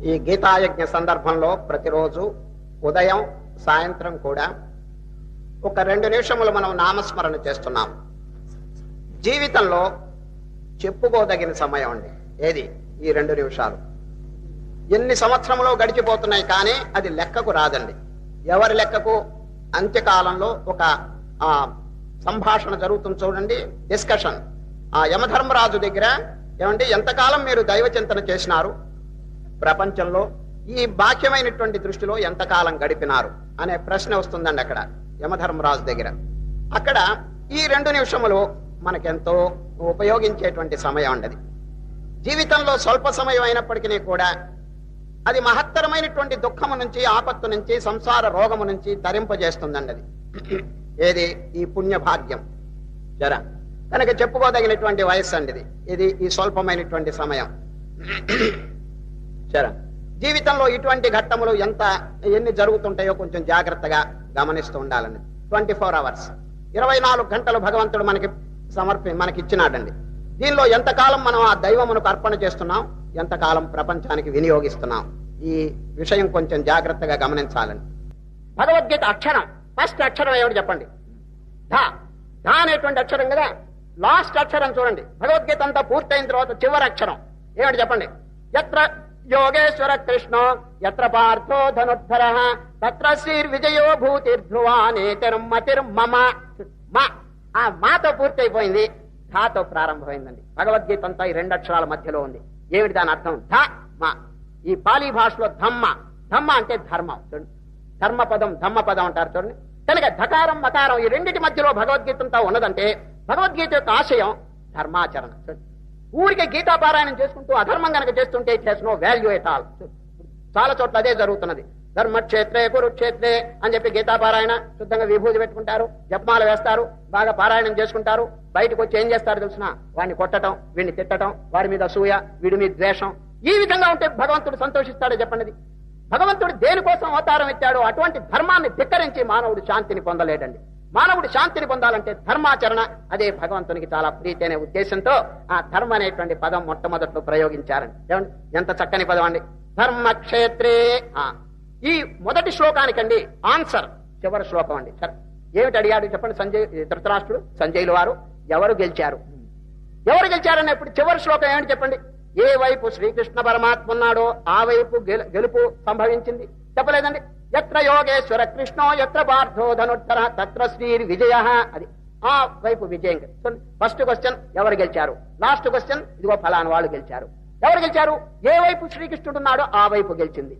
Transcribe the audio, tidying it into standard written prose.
ఈ గీతాయజ్ఞ సందర్భంలో ప్రతిరోజు ఉదయం సాయంత్రం కూడా ఒక 2 నిమిషములు మనం నామస్మరణ చేస్తున్నాం. జీవితంలో చెప్పుకోదగిన సమయం అండి ఏది ఈ 2 నిమిషాలు. ఎన్ని సంవత్సరంలో గడిచిపోతున్నాయి కానీ అది లెక్కకు రాదండి. ఎవరి లెక్కకు అంత్యకాలంలో ఒక సంభాషణ జరుగుతుంది చూడండి, డిస్కషన్. ఆ యమధర్మరాజు దగ్గర ఏమండి ఎంతకాలం మీరు దైవ చింతన చేసినారు, ప్రపంచంలో ఈ బాహ్యమైనటువంటి దృష్టిలో ఎంతకాలం గడిపినారు అనే ప్రశ్న వస్తుందండి అక్కడ యమధర్మరాజు దగ్గర. అక్కడ ఈ 2 నిమిషములు మనకెంతో ఉపయోగించేటువంటి సమయం అండి. జీవితంలో స్వల్ప సమయం అయినప్పటికీ కూడా అది మహత్తరమైనటువంటి దుఃఖము నుంచి, ఆపత్తు నుంచి, సంసార రోగము నుంచి తరింపజేస్తుందండి. అది ఏది ఈ పుణ్యభాగ్యం జర కనుక చెప్పుకోదగినటువంటి వయస్సు అండి ఇది ఈ స్వల్పమైనటువంటి సమయం. సరే, జీవితంలో ఇటువంటి ఘట్టములు ఎన్ని జరుగుతుంటాయో కొంచెం జాగ్రత్తగా గమనిస్తూ ఉండాలండి. 24 hours 24 గంటలు భగవంతుడు మనకి ఇచ్చినాడండి. దీనిలో ఎంతకాలం మనం ఆ దైవమునకు అర్పణ చేస్తున్నాం, ఎంతకాలం ప్రపంచానికి వినియోగిస్తున్నాం, ఈ విషయం కొంచెం జాగ్రత్తగా గమనించాలండి. భగవద్గీత అక్షరం, ఫస్ట్ అక్షరం ఏమిటి చెప్పండి? ధ. ధ అనేటువంటి అక్షరం కదా, లాస్ట్ అక్షరం చూడండి. భగవద్గీత అంతా పూర్తయిన తర్వాత చివరి అక్షరం ఏమిటి చెప్పండి? యత్ర యోగేశ్వర కృష్ణో యత్ర పార్థో ధనుర్ధర తత్ర శ్రీర్విజయో భూతిర్ధ్రువానేతిర్మతిర్మమ. మా ఆ మాతో పూర్తయిపోయింది, ధాతో ప్రారంభమైందండి. భగవద్గీత అంతా ఈ 2 అక్షరాల మధ్యలో ఉంది. ఏమిటి దాని అర్థం? ధ మా. ఈ పాలీ భాషలో ధమ్మ, ధమ్మ అంటే ధర్మం. చూడండి, ధర్మపదం ధమ్మపదం అంటారు చూడండి. కనుక ధకారం మకారం ఈ రెండింటి మధ్యలో భగవద్గీత అంతా ఉన్నదంటే భగవద్గీత యొక్క ఆశయం ధర్మాచరణ. ఊరికే గీతాపారాయణం చేసుకుంటూ అధర్మం కనుక చేస్తుంటే it has no value at all. చాలా చోట్ల అదే జరుగుతున్నది. ధర్మక్షేత్రే కురుక్షేత్రే అని చెప్పి గీతాపారాయణ శుద్ధంగా విభూతి పెట్టుకుంటారు, జపమాల వేస్తారు, బాగా పారాయణం చేసుకుంటారు. బయటకు వచ్చి ఏం చేస్తారు తెలిసిన? వాడిని కొట్టడం, వీడిని తిట్టడం, వాడి మీద అసూయ, వీడి మీద ద్వేషం. ఈ విధంగా ఉంటే భగవంతుడు సంతోషిస్తాడో చెప్పండి? భగవంతుడు దేనికోసం అవతారం ఎత్తాడో అటువంటి ధర్మాన్ని ధిక్కరించి మానవుడు శాంతిని పొందలేడండి. మానవుడు శాంతిని పొందాలంటే ధర్మాచరణ, అదే భగవంతునికి చాలా ప్రీతి అనే ఉద్దేశంతో ఆ ధర్మ అనేటువంటి పదం మొట్టమొదట్లో ప్రయోగించారండి. ఏమండి ఎంత చక్కని పదం అండి, ధర్మక్షేత్రే. ఈ మొదటి శ్లోకానికండి ఆన్సర్ చివరి శ్లోకం అండి. సరే, ఏమిటి అడిగాడు చెప్పండి ధృతరాష్ట్రుడు సంజయుల వారు? ఎవరు గెలిచారు అనేప్పుడు చివరి శ్లోకం ఏమిటి చెప్పండి? ఏ వైపు శ్రీకృష్ణ పరమాత్మ ఉన్నాడో ఆ వైపు గెలుపు సంభవించింది చెప్పలేదండి? ఎత్ర యోగేశ్వర కృష్ణో ఎత్ర పార్థో ధనుర్ధర తత్ర శ్రీర్ విజయ. అది ఆ వైపు విజయం. ఫస్ట్ క్వశ్చన్ ఎవరు గెలిచారు, లాస్ట్ క్వశ్చన్ ఇదిగో ఫలానా వాళ్ళు గెలిచారు. ఎవరు గెలిచారు? ఏ వైపు శ్రీకృష్ణుడు ఉన్నాడో ఆ వైపు గెలిచింది.